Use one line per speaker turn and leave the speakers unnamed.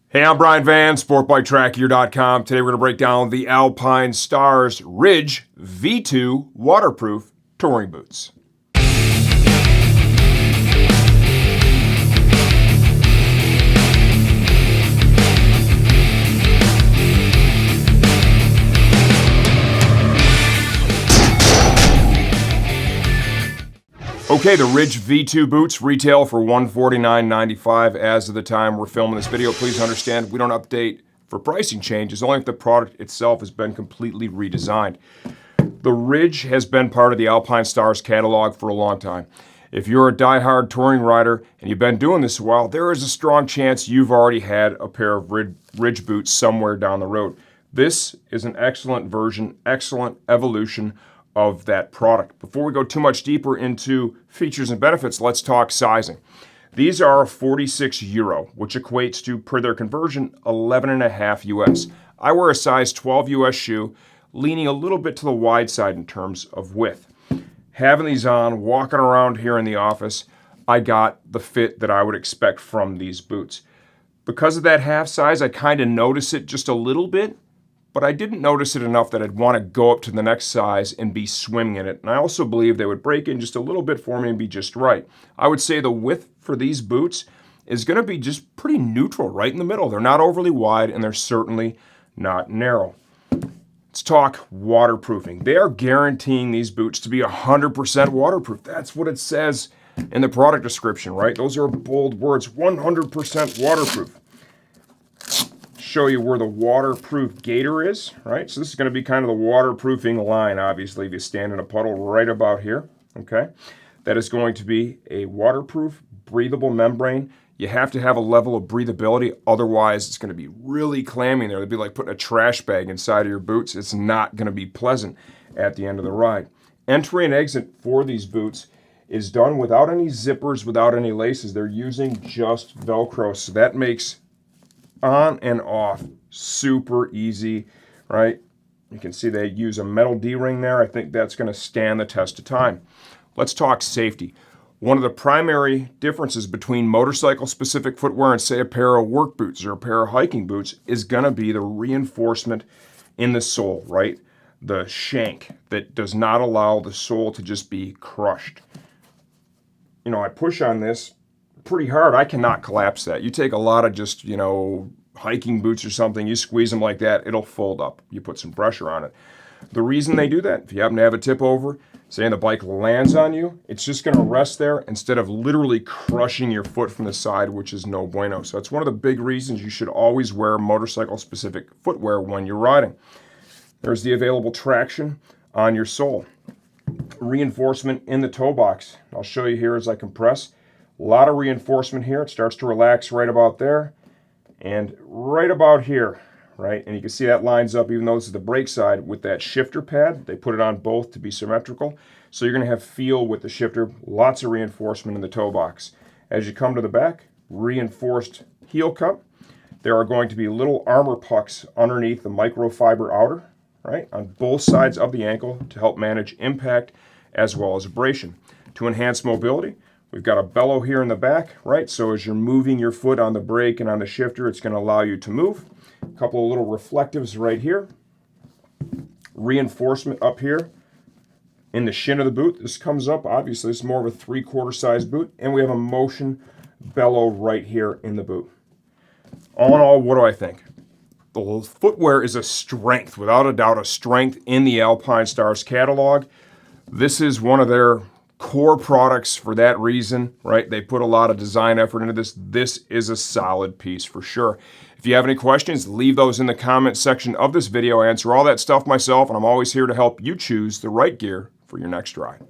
Hey, I'm Brian Van, sportbiketrackgear.com. Today we're going to break down the Alpinestars Ridge V2 waterproof touring boots. Okay, the Ridge V2 boots retail for $149.95 as of the time we're filming this video. Please understand, we don't update for pricing changes, only if the product itself has been completely redesigned. The Ridge has been part of the Alpinestars catalog for a long time. If you're a die-hard touring rider and you've been doing this a while, there is a strong chance you've already had a pair of Ridge boots somewhere down the road. This is an excellent version, excellent evolution of that product. Before we go too much deeper into features and benefits, let's talk sizing. These are 46 euro, which equates to, per their conversion, 11.5 US. I wear a size 12 US shoe, leaning a little bit to the wide side in terms of width. Having these on, walking around here in the office, I got the fit that I would expect from these boots. Because of that half size, I kind of notice it just a little bit, but I didn't notice it enough that I'd want to go up to the next size and be swimming in it. And I also believe they would break in just a little bit for me and be just right. I would say the width for these boots is going to be just pretty neutral, right in the middle. They're not overly wide and they're certainly not narrow. Let's talk waterproofing. They are guaranteeing these boots to be 100% waterproof. That's what it says in the product description, right? Those are bold words, 100% waterproof. Show you where the waterproof gaiter is, right? So this is going to be kind of the waterproofing line, obviously, if you stand in a puddle right about here, okay? That is going to be a waterproof, breathable membrane. You have to have a level of breathability, otherwise it's going to be really clammy in there. It'd be like putting a trash bag inside of your boots. It's not going to be pleasant at the end of the ride. Entry and exit for these boots is done without any zippers, without any laces. They're using just Velcro, so that makes on and off super easy, right? You can see they use a metal D-ring there. I think that's going to stand the test of time. Let's talk safety. One of the primary differences between motorcycle-specific footwear and, say, a pair of work boots or a pair of hiking boots is going to be the reinforcement in the sole, right? The shank that does not allow the sole to just be crushed. You know, I push on this pretty hard. I cannot collapse that. You take a lot of just, hiking boots or something, you squeeze them like that, it'll fold up. You put some pressure on it. The reason they do that, if you happen to have a tip over, say the bike lands on you, it's just going to rest there instead of literally crushing your foot from the side, which is no bueno. So it's one of the big reasons you should always wear motorcycle-specific footwear when you're riding. There's the available traction on your sole. Reinforcement in the toe box. I'll show you here as I compress. A lot of reinforcement here. It starts to relax right about there and right about here, right? And you can see that lines up, even though this is the brake side, with that shifter pad. They put it on both to be symmetrical. So you're going to have feel with the shifter. Lots of reinforcement in the toe box. As you come to the back, reinforced heel cup. There are going to be little armor pucks underneath the microfiber outer, right, on both sides of the ankle to help manage impact as well as abrasion. To enhance mobility, we've got a bellow here in the back, right? So as you're moving your foot on the brake and on the shifter, it's going to allow you to move. A couple of little reflectives right here. Reinforcement up here in the shin of the boot. This comes up, obviously, it's more of a 3/4 size boot. And we have a motion bellow right here in the boot. All in all, what do I think? The footwear is a strength, without a doubt, a strength in the Alpinestars catalog. This is one of their core products for that reason, right? They put a lot of design effort into this. This is a solid piece for sure. If you have any questions, leave those in the comment section of this video. I answer all that stuff myself, and I'm always here to help you choose the right gear for your next ride.